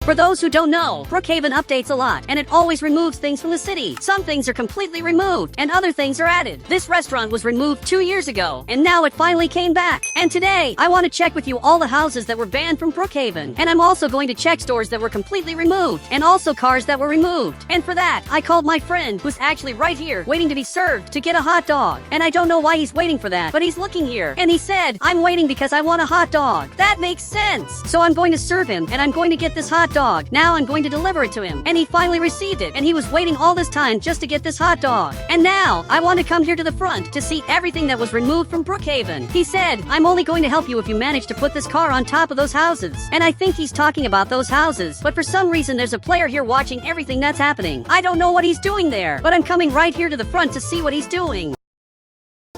For those who don't know, Brookhaven updates a lot, and it always removes things from the city. Some things are completely removed, and other things are added. This restaurant was removed 2 years ago, and now it finally came back. And today, I want to check with you all the houses that were banned from Brookhaven. And I'm also going to check stores that were completely removed, and also cars that were removed. And for that, I called my friend, who's actually right here, waiting to be served, to get a hot dog. And I don't know why he's waiting for that, but he's looking here, and he said, I'm waiting because I want a hot dog. That makes sense. So I'm going to serve him, and I'm going to get this hot dog. Now I'm going to deliver it to him. And he finally received it, and he was waiting all this time just to get this hot dog. And now, I want to come here to the front to see everything that was removed from Brookhaven. He said, I'm only going to help you if you manage to put this car on top of those houses. And I think he's talking about those houses, but for some reason there's a player here watching everything that's happening. I don't know what he's doing there, but I'm coming right here to the front to see what he's doing.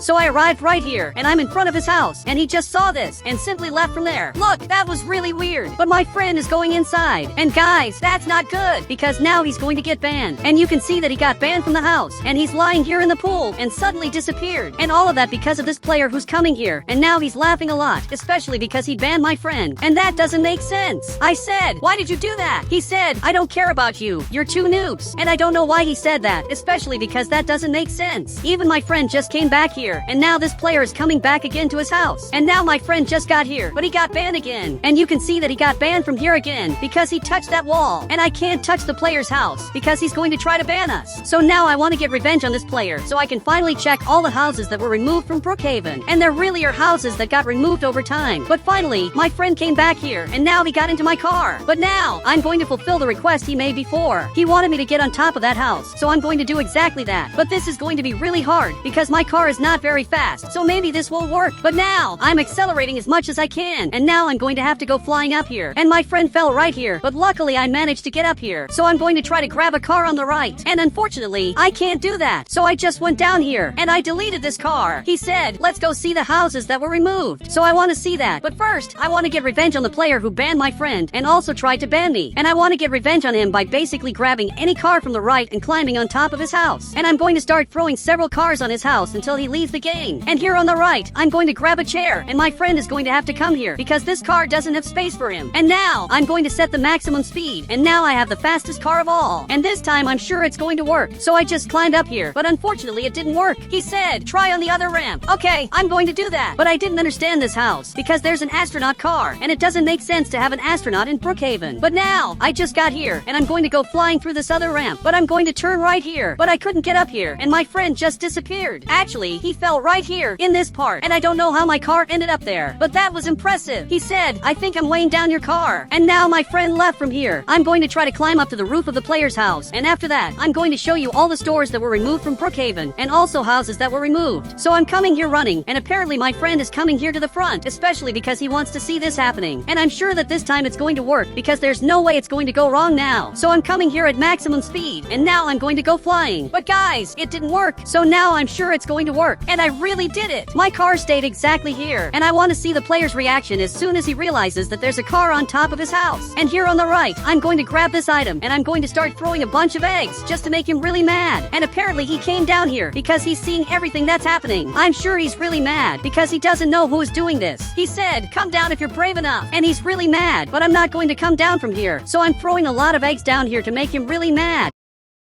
So I arrived right here, and I'm in front of his house, and he just saw this, and simply left from there. Look, that was really weird, but my friend is going inside. And guys, that's not good, because now he's going to get banned. And you can see that he got banned from the house, and he's lying here in the pool, and suddenly disappeared. And all of that because of this player who's coming here, and now he's laughing a lot, especially because he banned my friend. And that doesn't make sense. I said, why did you do that? He said, I don't care about you. You're two noobs. And I don't know why he said that, especially because that doesn't make sense. Even my friend just came back here, and now this player is coming back again to his house. And now my friend just got here, but he got banned again. And you can see that he got banned from here again because he touched that wall. And I can't touch the player's house because he's going to try to ban us. So now I want to get revenge on this player so I can finally check all the houses that were removed from Brookhaven. And there really are houses that got removed over time. But finally, my friend came back here, and now he got into my car. But now, I'm going to fulfill the request he made before. He wanted me to get on top of that house, so I'm going to do exactly that. But this is going to be really hard because my car is not very fast. So maybe this will work. But now, I'm accelerating as much as I can, and now I'm going to have to go flying up here. And my friend fell right here, but luckily I managed to get up here. So I'm going to try to grab a car on the right. And unfortunately, I can't do that. So I just went down here, and I deleted this car. He said, let's go see the houses that were removed. So I want to see that. But first, I want to get revenge on the player who banned my friend, and also tried to ban me. And I want to get revenge on him by basically grabbing any car from the right and climbing on top of his house. And I'm going to start throwing several cars on his house until he leaves the game. And here on the right, I'm going to grab a chair, and my friend is going to have to come here because this car doesn't have space for him. And now, I'm going to set the maximum speed, and now I have the fastest car of all. And this time, I'm sure it's going to work. So I just climbed up here, but unfortunately, it didn't work. He said, try on the other ramp. Okay, I'm going to do that. But I didn't understand this house because there's an astronaut car, and it doesn't make sense to have an astronaut in Brookhaven. But now, I just got here, and I'm going to go flying through this other ramp, but I'm going to turn right here. But I couldn't get up here, and my friend just disappeared. Actually, he fell right here in this part, and I don't know how my car ended up there, but that was impressive. He said, I think I'm weighing down your car. And now my friend left from here. I'm going to try to climb up to the roof of the player's house, and after that, I'm going to show you all the stores that were removed from Brookhaven, and also houses that were removed. So I'm coming here running, and apparently my friend is coming here to the front, especially because he wants to see this happening. And I'm sure that this time it's going to work, because there's no way it's going to go wrong now. So I'm coming here at maximum speed, and now I'm going to go flying. But guys, it didn't work, so now I'm sure it's going to work. And I really did it. My car stayed exactly here, and I want to see the player's reaction as soon as he realizes that there's a car on top of his house. And here on the right, I'm going to grab this item, and I'm going to start throwing a bunch of eggs just to make him really mad. And apparently he came down here because he's seeing everything that's happening. I'm sure he's really mad because he doesn't know who is doing this. He said, come down if you're brave enough. And he's really mad, but I'm not going to come down from here. So I'm throwing a lot of eggs down here to make him really mad.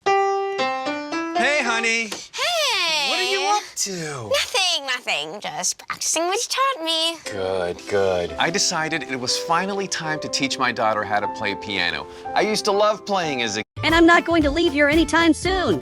Hey, honey. Hey! What are you up to? Nothing. Just practicing what you taught me. Good. I decided it was finally time to teach my daughter how to play piano. I used to love playing as a... And I'm not going to leave here anytime soon.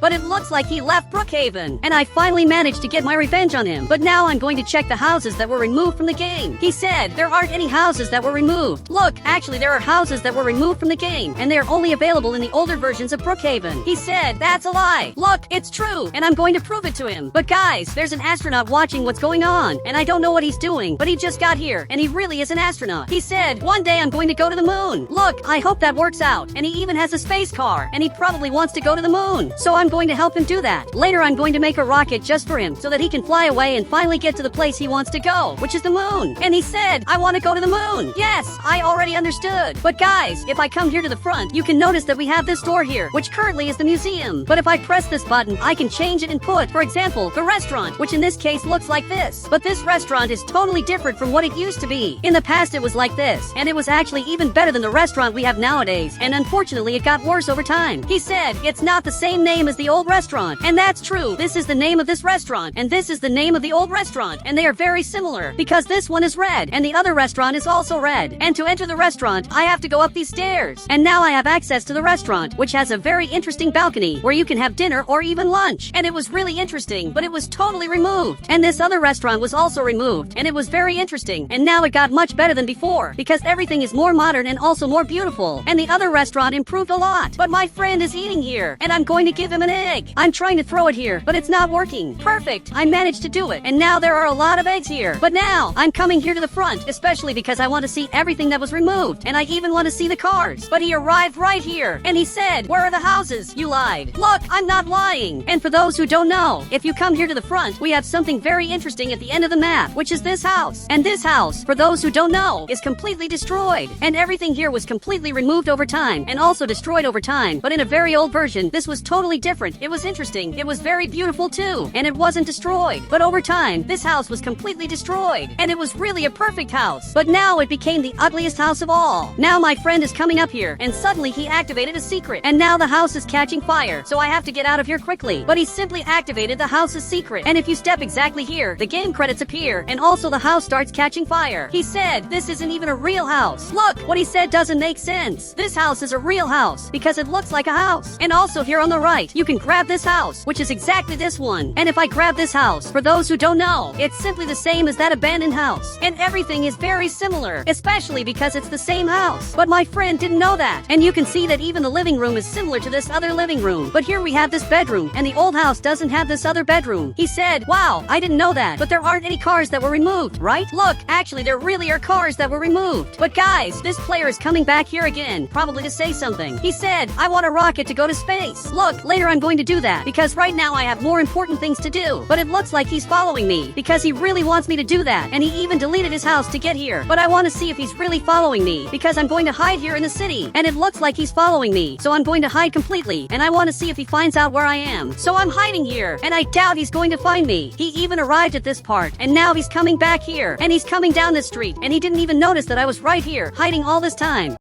But it looks like he left Brookhaven, and I finally managed to get my revenge on him. But now I'm going to check the houses that were removed from the game. He said there aren't any houses that were removed. Look, actually there are houses that were removed from the game, and they're only available in the older versions of Brookhaven. He said that's a lie. Look, it's true, and I'm going to prove it to him. But guys, there's an astronaut watching what's going on, and I don't know what he's doing, but he just got here, and he really is an astronaut. He said, one day I'm going to go to the moon. Look, I hope that works out. And he even has a space car, and he probably wants to go to the moon. So I'm I'm going to help him do that. Later I'm going to make a rocket just for him so that he can fly away and finally get to the place he wants to go, which is the moon. And he said, I want to go to the moon. Yes, I already understood. But guys, if I come here to the front, you can notice that we have this door here, which currently is the museum. But if I press this button, I can change it and put, for example, the restaurant, which in this case looks like this. But this restaurant is totally different from what it used to be. In the past it was like this, and it was actually even better than the restaurant we have nowadays, and unfortunately it got worse over time. He said, it's not the same name as the old restaurant. And that's true. This is the name of this restaurant, and this is the name of the old restaurant, and they are very similar, because this one is red, and the other restaurant is also red. And to enter the restaurant, I have to go up these stairs. And now I have access to the restaurant, which has a very interesting balcony, where you can have dinner or even lunch. And it was really interesting, but it was totally removed. And this other restaurant was also removed, and it was very interesting. And now it got much better than before, because everything is more modern and also more beautiful. And the other restaurant improved a lot. But my friend is eating here, and I'm going to give him an egg. I'm trying to throw it here, but it's not working. Perfect. I managed to do it. And now there are a lot of eggs here. But now I'm coming here to the front, especially because I want to see everything that was removed. And I even want to see the cars. But he arrived right here, and he said, where are the houses? You lied. Look, I'm not lying. And for those who don't know, if you come here to the front, we have something very interesting at the end of the map, which is this house. And this house, for those who don't know, is completely destroyed. And everything here was completely removed over time, and also destroyed over time. But in a very old version, this was totally different. It was interesting. It was very beautiful too. And it wasn't destroyed. But over time, this house was completely destroyed. And it was really a perfect house. But now it became the ugliest house of all. Now my friend is coming up here, and suddenly he activated a secret. And now the house is catching fire. So I have to get out of here quickly. But he simply activated the house's secret. And if you step exactly here, the game credits appear, and also the house starts catching fire. He said, this isn't even a real house. Look, what he said doesn't make sense. This house is a real house, because it looks like a house. And also here on the right, you can grab this house, which is exactly this one. And if I grab this house, for those who don't know, it's simply the same as that abandoned house. And everything is very similar, especially because it's the same house. But my friend didn't know that. And you can see that even the living room is similar to this other living room. But here we have this bedroom, and the old house doesn't have this other bedroom. He said, wow, I didn't know that. But there aren't any cars that were removed, right? Look, actually there really are cars that were removed. But guys, this player is coming back here again, probably to say something. He said, I want a rocket to go to space. Look, later I'm going to do that, because right now I have more important things to do. But it looks like he's following me, because he really wants me to do that, and he even deleted his house to get here. But I want to see if he's really following me, because I'm going to hide here in the city, and it looks like he's following me, so I'm going to hide completely, and I want to see if he finds out where I am. So I'm hiding here, and I doubt he's going to find me. He even arrived at this part, and now he's coming back here, and he's coming down this street, and he didn't even notice that I was right here, hiding all this time.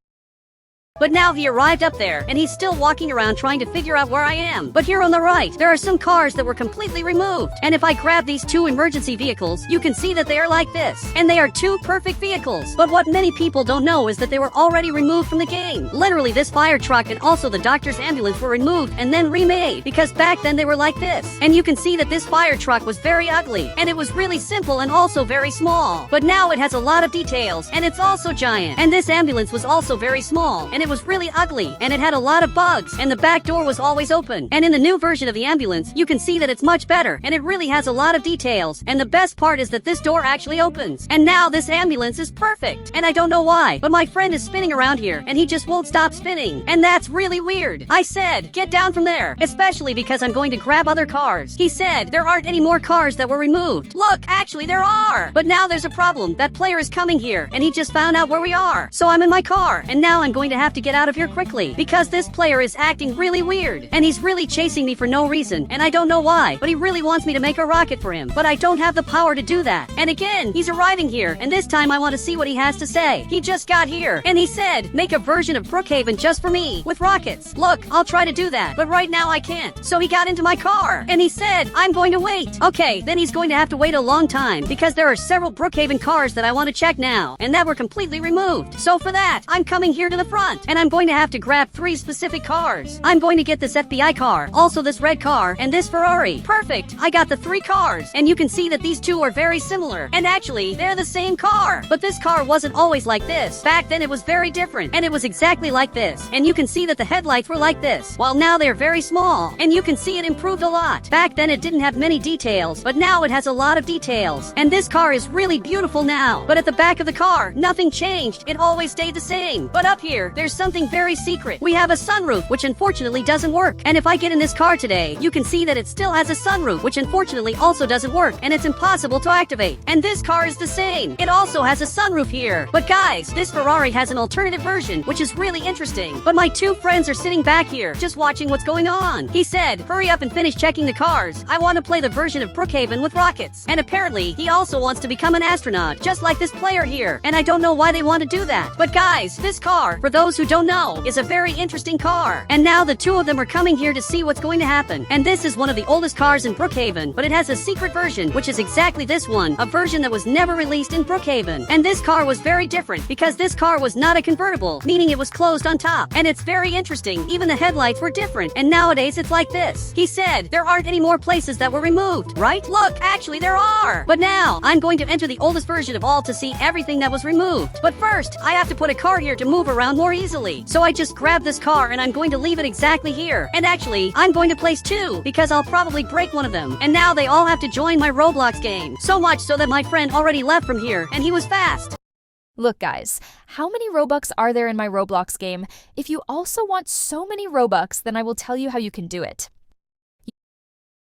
But now he arrived up there, and he's still walking around trying to figure out where I am. But here on the right, there are some cars that were completely removed. And if I grab these two emergency vehicles, you can see that they are like this. And they are two perfect vehicles. But what many people don't know is that they were already removed from the game. Literally, this fire truck and also the doctor's ambulance were removed and then remade, because back then they were like this. And you can see that this fire truck was very ugly, and it was really simple and also very small. But now it has a lot of details, and it's also giant. And this ambulance was also very small, and it was really ugly, and it had a lot of bugs, and the back door was always open. And in the new version of the ambulance, you can see that it's much better, and it really has a lot of details. And the best part is that this door actually opens. And now this ambulance is perfect. And I don't know why, but my friend is spinning around here, and he just won't stop spinning. And that's really weird. I said, get down from there, especially because I'm going to grab other cars. He said, there aren't any more cars that were removed. Look, actually there are. But now there's a problem. That player is coming here, and he just found out where we are. So I'm in my car, and now I'm going to have to get out of here quickly, because this player is acting really weird, and he's really chasing me for no reason, and I don't know why, but he really wants me to make a rocket for him, but I don't have the power to do that. And again, he's arriving here, and this time I want to see what he has to say. He just got here, and he said, make a version of Brookhaven just for me, with rockets. Look, I'll try to do that, but right now I can't. So he got into my car, and he said, I'm going to wait. Okay, then he's going to have to wait a long time, because there are several Brookhaven cars that I want to check now, and that were completely removed. So for that, I'm coming here to the front, and I'm going to have to grab 3 specific cars. I'm going to get this FBI car, also this red car, and this Ferrari. Perfect! I got the 3 cars, and you can see that these two are very similar. And actually, they're the same car. But this car wasn't always like this. Back then it was very different, and it was exactly like this. And you can see that the headlights were like this, while now they're very small. And you can see it improved a lot. Back then it didn't have many details, but now it has a lot of details. And this car is really beautiful now. But at the back of the car, nothing changed. It always stayed the same. But up here, there's something very secret. We have a sunroof, which unfortunately doesn't work. And if I get in this car today, you can see that it still has a sunroof, which unfortunately also doesn't work, and it's impossible to activate. And this car is the same. It also has a sunroof here. But guys, this Ferrari has an alternative version, which is really interesting. But my two friends are sitting back here, just watching what's going on. He said, hurry up and finish checking the cars. I want to play the version of Brookhaven with rockets. And apparently, he also wants to become an astronaut, just like this player here. And I don't know why they want to do that. But guys, this car, for those who don't know, is a very interesting car. And now the two of them are coming here to see what's going to happen. And this is one of the oldest cars in Brookhaven, but it has a secret version, which is exactly this one, a version that was never released in Brookhaven. And this car was very different, because this car was not a convertible, meaning it was closed on top. And it's very interesting, even the headlights were different, and nowadays it's like this. He said, there aren't any more places that were removed, right? Look, actually there are! But now, I'm going to enter the oldest version of all to see everything that was removed. But first, I have to put a car here to move around more easily. So I just grabbed this car and I'm going to leave it exactly here. And actually, I'm going to place two, because I'll probably break one of them. And now they all have to join my Roblox game. So much so that my friend already left from here, and he was fast. Look guys, how many Robux are there in my Roblox game? If you also want so many Robux, then I will tell you how you can do it.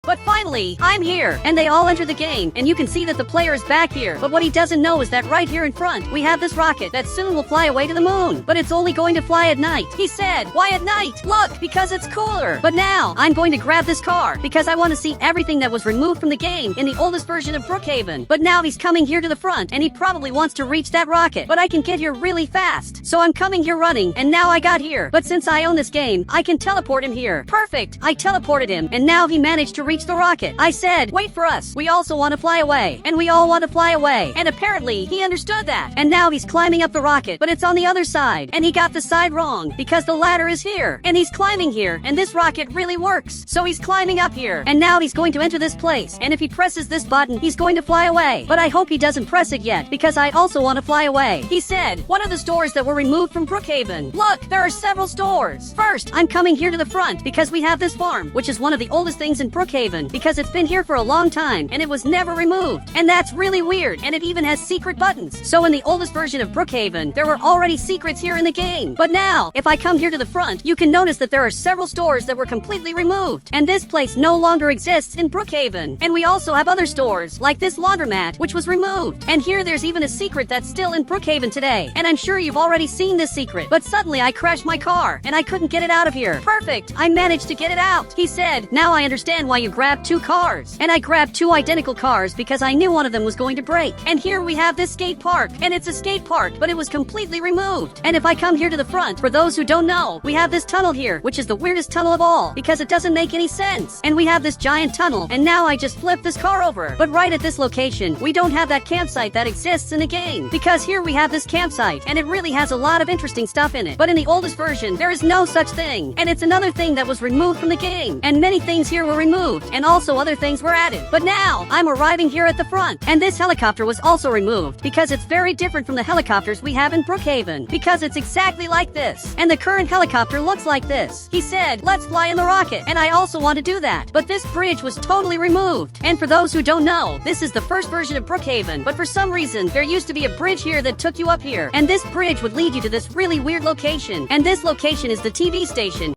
But finally, I'm here, and they all enter the game, and you can see that the player is back here. But what he doesn't know is that right here in front, we have this rocket that soon will fly away to the moon. But it's only going to fly at night. He said, why at night? Look, because it's cooler. But now, I'm going to grab this car, because I want to see everything that was removed from the game in the oldest version of Brookhaven. But now he's coming here to the front, and he probably wants to reach that rocket. But I can get here really fast. So I'm coming here running, and now I got here. But since I own this game, I can teleport him here. Perfect! I teleported him, and now he managed to reach the rocket. I said, wait for us. We also want to fly away. And we all want to fly away. And apparently, he understood that. And now he's climbing up the rocket, but it's on the other side. And he got the side wrong, because the ladder is here. And he's climbing here, and this rocket really works. So he's climbing up here. And now he's going to enter this place. And if he presses this button, he's going to fly away. But I hope he doesn't press it yet, because I also want to fly away. He said, one of the stores that were removed from Brookhaven. Look, there are several stores. First, I'm coming here to the front, because we have this farm, which is one of the oldest things in Brookhaven, because it's been here for a long time, and it was never removed. And that's really weird, and it even has secret buttons. So in the oldest version of Brookhaven, there were already secrets here in the game. But now, if I come here to the front, you can notice that there are several stores that were completely removed. And this place no longer exists in Brookhaven. And we also have other stores, like this laundromat, which was removed. And here there's even a secret that's still in Brookhaven today. And I'm sure you've already seen this secret. But suddenly I crashed my car, and I couldn't get it out of here. Perfect! I managed to get it out. He said, now I understand why you grabbed two cars. And I grabbed two identical cars because I knew one of them was going to break. And here we have this skate park. And it's a skate park, but it was completely removed. And if I come here to the front, for those who don't know, we have this tunnel here, which is the weirdest tunnel of all, because it doesn't make any sense. And we have this giant tunnel, and now I just flipped this car over. But right at this location, we don't have that campsite that exists in the game. Because here we have this campsite, and it really has a lot of interesting stuff in it. But in the oldest version, there is no such thing. And it's another thing that was removed from the game. And many things here were removed, and also other things were added. But now, I'm arriving here at the front, and this helicopter was also removed, because it's very different from the helicopters we have in Brookhaven, because it's exactly like this. And the current helicopter looks like this. He said, let's fly in the rocket, and I also want to do that. But this bridge was totally removed. And for those who don't know, this is the first version of Brookhaven, but for some reason, there used to be a bridge here that took you up here, and this bridge would lead you to this really weird location, and this location is the TV station.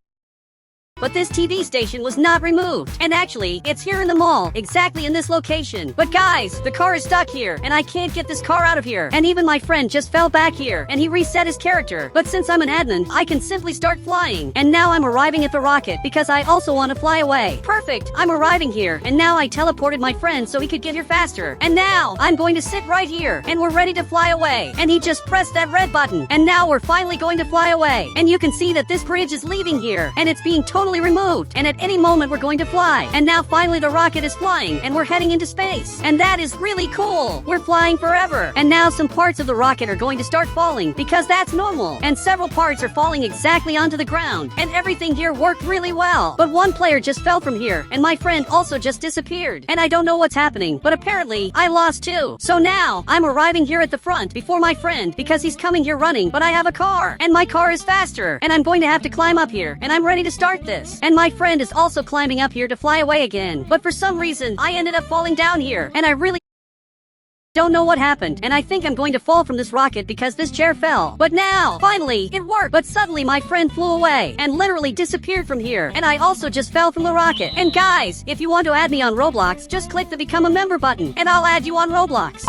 But this TV station was not removed. And actually, it's here in the mall, exactly in this location. But guys, the car is stuck here, and I can't get this car out of here. And even my friend just fell back here, and he reset his character. But since I'm an admin, I can simply start flying. And now I'm arriving at the rocket, because I also want to fly away. Perfect! I'm arriving here, and now I teleported my friend so he could get here faster. And now, I'm going to sit right here, and we're ready to fly away. And he just pressed that red button, and now we're finally going to fly away. And you can see that this bridge is leaving here, and it's being totally removed, and at any moment we're going to fly. And now finally the rocket is flying, and we're heading into space. And that is really cool. We're flying forever. And now some parts of the rocket are going to start falling, because that's normal. And several parts are falling exactly onto the ground. And everything here worked really well. But one player just fell from here, and my friend also just disappeared. And I don't know what's happening, but apparently I lost too. So now I'm arriving here at the front before my friend, because he's coming here running, but I have a car, and my car is faster, and I'm going to have to climb up here, and I'm ready to start this. And my friend is also climbing up here to fly away again. But for some reason, I ended up falling down here, and I really Don't know what happened, and I think I'm going to fall from this rocket because this chair fell. But now, finally, it worked. But suddenly my friend flew away and literally disappeared from here. And I also just fell from the rocket. And guys, if you want to add me on Roblox, just click the become a member button and I'll add you on Roblox.